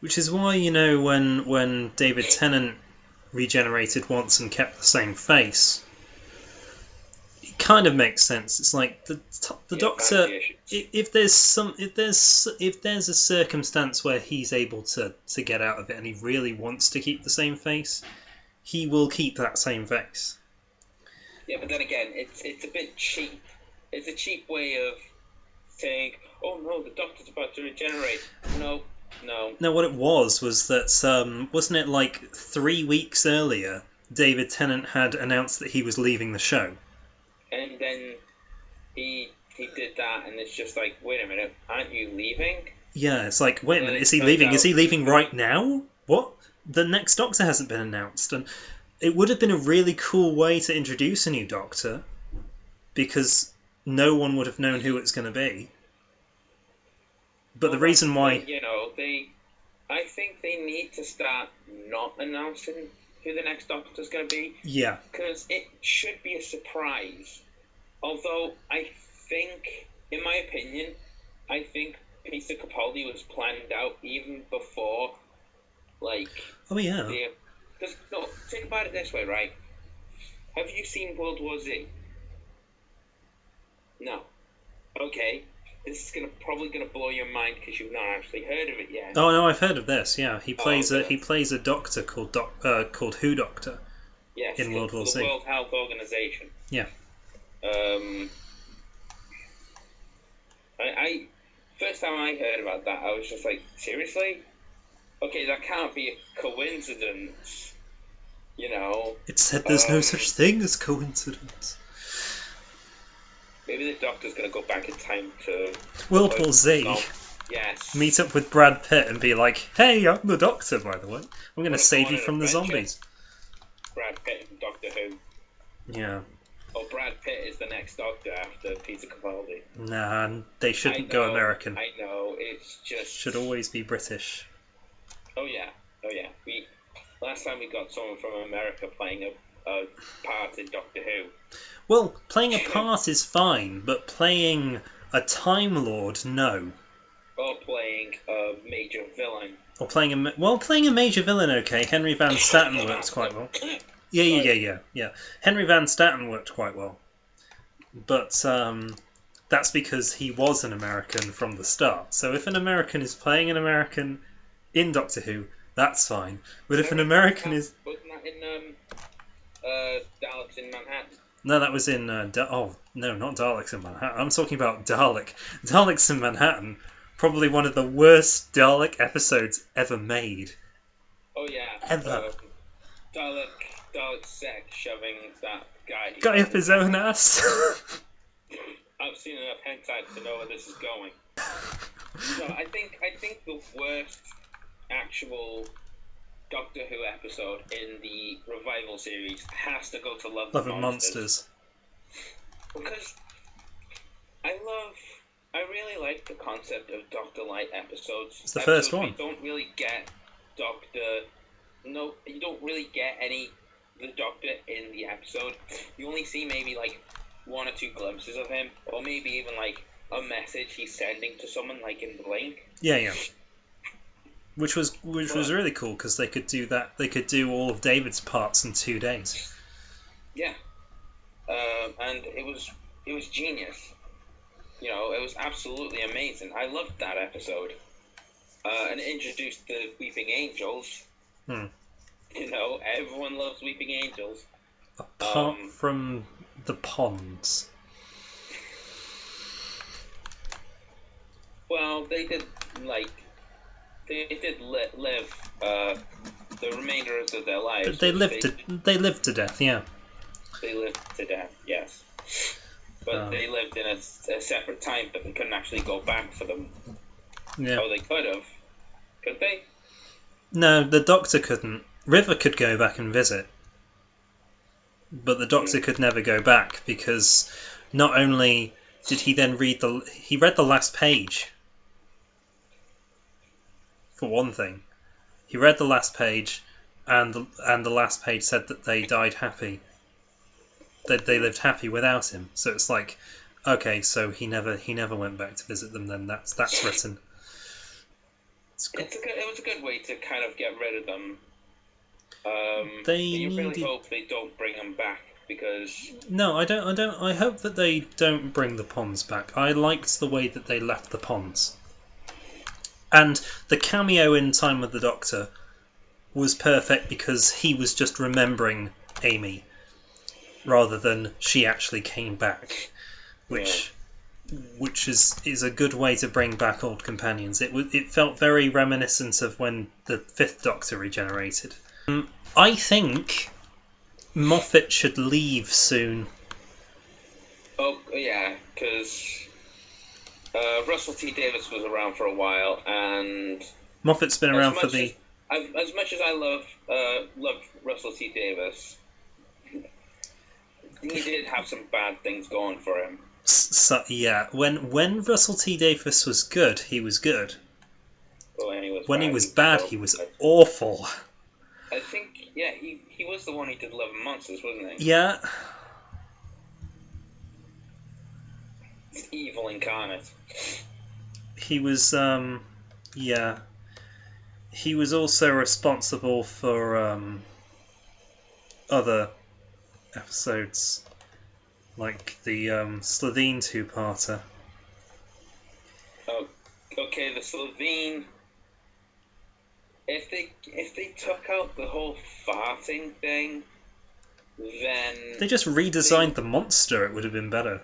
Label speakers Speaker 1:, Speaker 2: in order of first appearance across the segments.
Speaker 1: Which is why, when David Tennant regenerated once and kept the same face, it kind of makes sense. It's like the Doctor. If there's a circumstance where he's able to get out of it and he really wants to keep the same face, he will keep that same face.
Speaker 2: Yeah, but then again, it's a bit cheap. It's a cheap way of saying, "Oh no, the Doctor's about to regenerate." No.
Speaker 1: No, what it was that wasn't it like 3 weeks earlier, David Tennant had announced that he was leaving the show,
Speaker 2: and then he did that, and it's just like, wait a minute, aren't you leaving?
Speaker 1: Yeah, it's like, wait a minute, is he leaving? Is he leaving right now? What? The next Doctor hasn't been announced, and it would have been a really cool way to introduce a new Doctor, because no one would have known who it's going to be. But the reason why...
Speaker 2: I think they need to start not announcing who the next Doctor's going to be.
Speaker 1: Yeah.
Speaker 2: Because it should be a surprise. Although, I think, in my opinion, Peter Capaldi was planned out even before,
Speaker 1: Oh, yeah.
Speaker 2: Because, no, think about it this way, right? Have you seen World War Z? No. Okay. This is probably gonna blow your mind because you've not actually heard of it yet.
Speaker 1: Oh no, I've heard of this. Yeah, he plays a doctor called Who Doctor.
Speaker 2: Yes,
Speaker 1: in World War Z.
Speaker 2: The World Health Organization.
Speaker 1: Yeah.
Speaker 2: I first time I heard about that, I was just like, seriously? Okay, that can't be a coincidence.
Speaker 1: It said there's no such thing as coincidence.
Speaker 2: Maybe the Doctor's going to go back in time to...
Speaker 1: World War Z.
Speaker 2: Yes.
Speaker 1: Meet up with Brad Pitt and be like, hey, I'm the Doctor, by the way. I'm going to save you from the zombies.
Speaker 2: Brad Pitt and Doctor Who.
Speaker 1: Yeah.
Speaker 2: Oh, Brad Pitt is the next Doctor after Peter Capaldi.
Speaker 1: Nah, they shouldn't go American.
Speaker 2: I know, it's just...
Speaker 1: Should always be British.
Speaker 2: Oh, yeah. Last time we got someone from America playing a part in Doctor Who.
Speaker 1: Well, playing a part is fine, but playing a Time Lord, no.
Speaker 2: Or playing a major villain.
Speaker 1: Or playing a major villain, okay. Henry Van Staten works quite well. Yeah. Henry Van Staten worked quite well. But that's because he was an American from the start. So if an American is playing an American in Doctor Who, that's fine. But if an American is...
Speaker 2: Wasn't that in Daleks in Manhattan?
Speaker 1: No, that was in... no, not Daleks in Manhattan. I'm talking about Dalek. Daleks in Manhattan. Probably one of the worst Dalek episodes ever made.
Speaker 2: Oh, yeah.
Speaker 1: Ever.
Speaker 2: Dalek Sec shoving that
Speaker 1: guy up his own ass.
Speaker 2: I've seen enough hentai to know where this is going. So I think the worst actual Doctor Who episode in the revival series has to go to Love and Monsters. Because I really like the concept of Doctor Light episodes.
Speaker 1: It's the first one.
Speaker 2: You don't really get you don't really get the Doctor in the episode. You only see maybe like one or two glimpses of him, or maybe even like a message he's sending to someone, like in Blink.
Speaker 1: Yeah. Which was really cool because they could do that. They could do all of David's parts in 2 days.
Speaker 2: Yeah, and it was genius. It was absolutely amazing. I loved that episode, and it introduced the Weeping Angels. Everyone loves Weeping Angels.
Speaker 1: Apart from the ponds.
Speaker 2: Well, they did live the remainder of their lives.
Speaker 1: But they lived to death, yeah.
Speaker 2: They lived to death, yes. But they lived in a separate time, but they couldn't actually go back for them.
Speaker 1: Yeah.
Speaker 2: Oh, they could have. Could they?
Speaker 1: No, the Doctor couldn't. River could go back and visit. But the Doctor could never go back because not only did he then read the last page. For one thing, he read the last page, and the last page said that they died happy. That they lived happy without him. So it's like, okay, so he never went back to visit them. Then that's written.
Speaker 2: It was a good way to kind of get rid of them. You really hope they don't bring them back because.
Speaker 1: No, I don't. I hope that they don't bring the ponds back. I liked the way that they left the ponds, and the cameo in Time with the Doctor was perfect because he was just remembering Amy rather than she actually came back, which is a good way to bring back old companions. It felt very reminiscent of when the Fifth Doctor regenerated. I think Moffat should leave soon.
Speaker 2: Oh yeah, because Russell T Davies was around for a while, and
Speaker 1: Moffat's been around for the.
Speaker 2: As much as I love Russell T Davies, he did have some bad things going for him.
Speaker 1: So, yeah, when Russell T Davies was good, he was good.
Speaker 2: When he was
Speaker 1: bad, he was awful.
Speaker 2: I think, yeah, he was the one who did Love and Monsters, wasn't he?
Speaker 1: Yeah.
Speaker 2: Evil incarnate.
Speaker 1: He was, yeah. He was also responsible for other episodes, like the Slovene two-parter.
Speaker 2: Oh, okay, the Slovene. If they took out the whole farting thing, then
Speaker 1: they just redesigned the monster. It would have been better.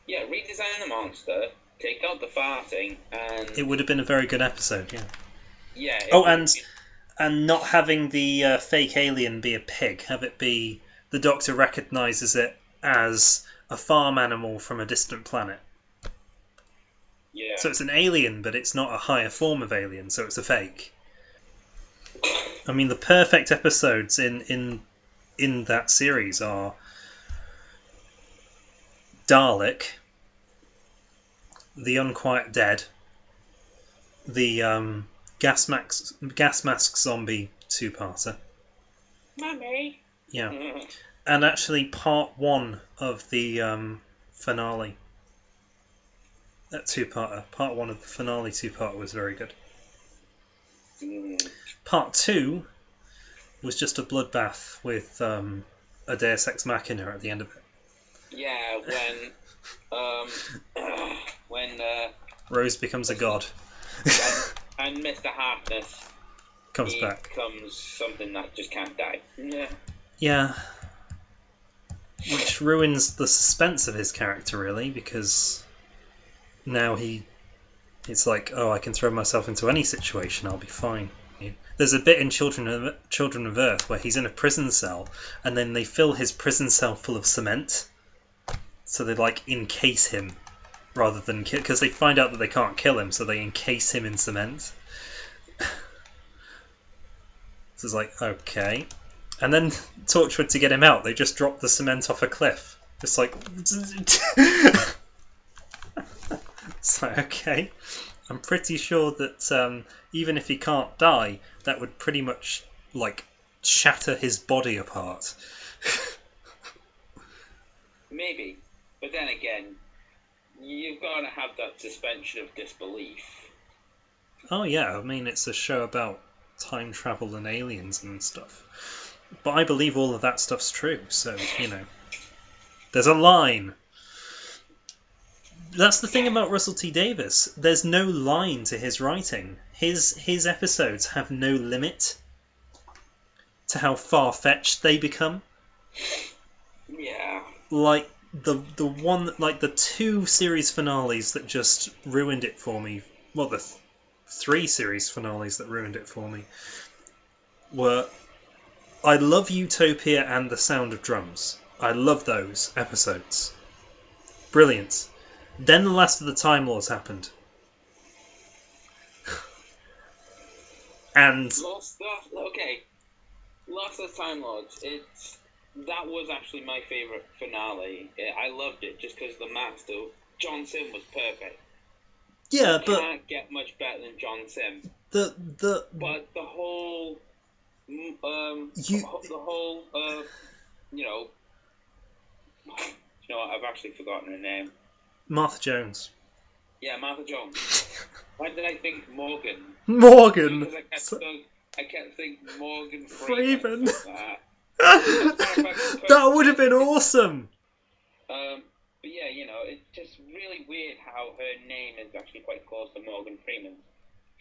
Speaker 2: Yeah, redesign the monster, take out the farting, and
Speaker 1: it would have been a very good episode. Yeah.
Speaker 2: Yeah.
Speaker 1: And not having the fake alien be a pig, have it be the Doctor recognises it as a farm animal from a distant planet.
Speaker 2: Yeah.
Speaker 1: So it's an alien, but it's not a higher form of alien, so it's a fake. I mean, the perfect episodes in that series are Dalek, The Unquiet Dead, the gas mask zombie two-parter.
Speaker 2: Mummy.
Speaker 1: Yeah. And actually part 1 of the finale. That two-parter. Part 1 of the finale two-parter was very good. Part 2 was just a bloodbath with a Deus Ex Machina at the end of it.
Speaker 2: Yeah, when
Speaker 1: Rose becomes a god.
Speaker 2: and Mr. Harkness
Speaker 1: comes back.
Speaker 2: Becomes something that just can't die. Yeah.
Speaker 1: Yeah. Which ruins the suspense of his character, really, because now it's like, oh, I can throw myself into any situation, I'll be fine. There's a bit in Children of Earth where he's in a prison cell, and then they fill his prison cell full of cement, so they like encase him rather than kill, because they find out that they can't kill him, so they encase him in cement. So it's like, okay. And then Torchwood, to get him out, they just drop the cement off a cliff. Just like... It's like, okay. I'm pretty sure that even if he can't die, that would pretty much, like, shatter his body apart.
Speaker 2: Maybe. But then again, you've got to have that suspension of disbelief.
Speaker 1: Oh yeah, I mean, it's a show about time travel and aliens and stuff. But I believe all of that stuff's true, so, you know. There's a line. That's the thing about Russell T Davies. There's no line to his writing. His episodes have no limit to how far-fetched they become.
Speaker 2: Yeah.
Speaker 1: Like the 2 series finales that just ruined it for me. Well, the 3 series finales that ruined it for me were I Love Utopia and The Sound of Drums. I love those episodes. Brilliant. Then The Last of the Time Lords happened. And...
Speaker 2: Last of the Time Lords, that was actually my favourite finale. I loved it just because the master, John Sim, was perfect.
Speaker 1: Yeah,
Speaker 2: but... can't get much better than John Sim. But the whole... you know what, I've actually forgotten her name.
Speaker 1: Martha Jones.
Speaker 2: Yeah, Martha Jones. Why did I think Morgan?
Speaker 1: Morgan.
Speaker 2: Because I kept thinking Morgan
Speaker 1: Freeman.
Speaker 2: Freeman.
Speaker 1: That would have been awesome.
Speaker 2: But yeah, it's just really weird how her name is actually quite close to Morgan Freeman's.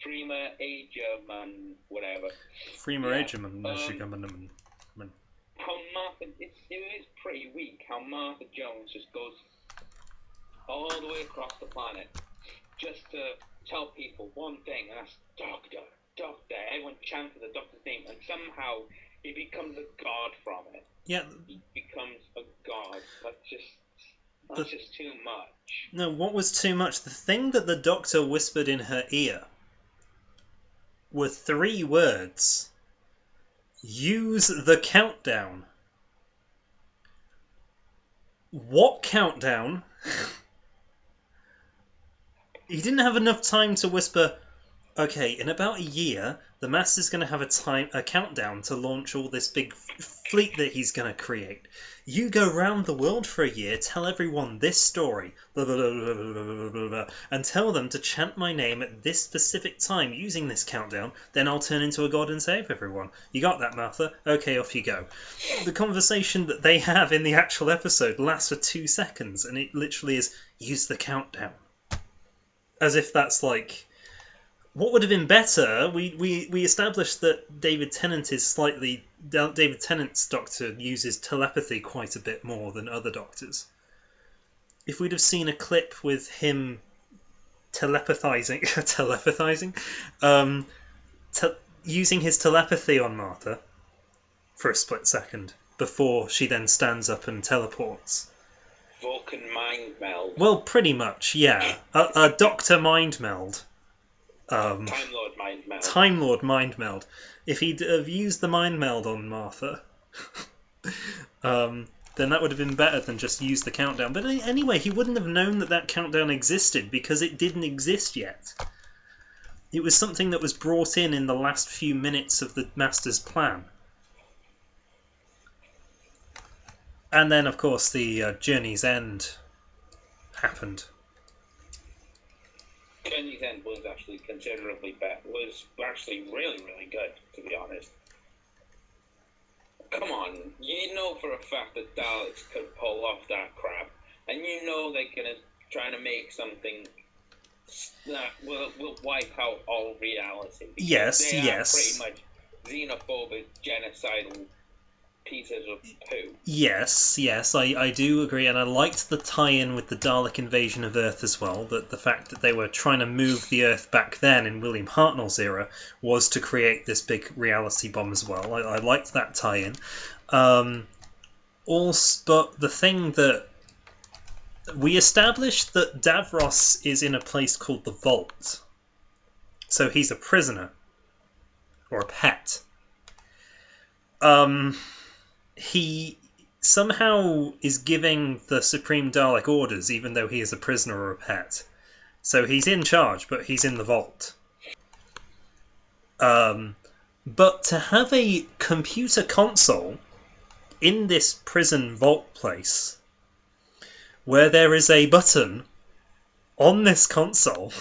Speaker 2: Freema Agerman, whatever.
Speaker 1: Freema Agerman,
Speaker 2: how Martha, it is pretty weak how Martha Jones just goes all the way across the planet just to tell people one thing, and that's Doctor. Everyone chanted the Doctor's name, and somehow he becomes a god from it.
Speaker 1: Yeah.
Speaker 2: He becomes a god. That's just too much.
Speaker 1: No, what was too much? The thing that the Doctor whispered in her ear were 3 words. Use the countdown. What countdown? He didn't have enough time to whisper, okay, in about a year, the Master's going to have a countdown to launch all this big fleet that he's going to create. You go round the world for a year, tell everyone this story, blah, blah, blah, blah, blah, blah, blah, and tell them to chant my name at this specific time using this countdown, then I'll turn into a god and save everyone. You got that, Martha? Okay, off you go. The conversation that they have in the actual episode lasts for 2 seconds, and it literally is, use the countdown. As if that's like... What would have been better? We established that David Tennant's Doctor uses telepathy quite a bit more than other Doctors. If we'd have seen a clip with him telepathizing, using his telepathy on Martha for a split second before she then stands up and teleports.
Speaker 2: Vulcan mind meld.
Speaker 1: Well, pretty much, yeah. A Doctor mind meld.
Speaker 2: Time Lord mind meld.
Speaker 1: Time Lord mind meld. If he'd have used the mind meld on Martha, then that would have been better than just use the countdown. But anyway, he wouldn't have known that countdown existed because it didn't exist yet. It was something that was brought in the last few minutes of the Master's plan. And then, of course, the Journey's End happened.
Speaker 2: Journey's End was actually considerably better. Was actually really, really good, to be honest. Come on, you know for a fact that Daleks could pull off that crap, and you know they're gonna try to make something that will wipe out all reality.
Speaker 1: Yes,
Speaker 2: they
Speaker 1: yes.
Speaker 2: Are pretty much xenophobic, genocidal pieces of poo.
Speaker 1: Yes, I do agree, and I liked the tie-in with the Dalek invasion of Earth as well, that the fact that they were trying to move the Earth back then in William Hartnell's era was to create this big reality bomb as well. I liked that tie-in. Also, but the thing that we established that Davros is in a place called the Vault, so he's a prisoner or a pet. He somehow is giving the Supreme Dalek orders, even though he is a prisoner or a pet. So he's in charge, but he's in the vault. But to have a computer console in this prison vault place, where there is a button on this console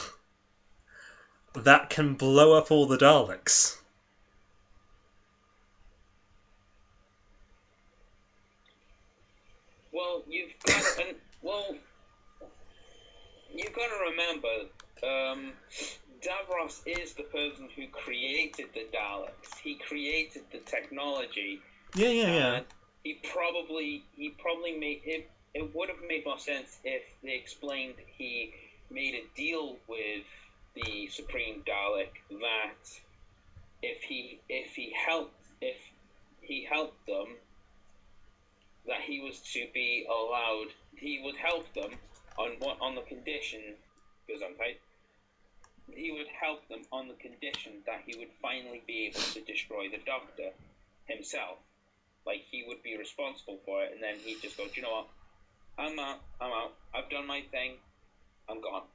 Speaker 1: that can blow up all the Daleks...
Speaker 2: You've got to remember, Davros is the person who created the Daleks. He created the technology.
Speaker 1: Yeah.
Speaker 2: He probably made it. It would have made more sense if they explained he made a deal with the Supreme Dalek that if he helped them, that he was to be allowed. He would help them on the condition, because I'm tight. He would help them on the condition that he would finally be able to destroy the Doctor himself. Like, he would be responsible for it, and then he'd just go, do you know what? I'm out. I've done my thing. I'm gone.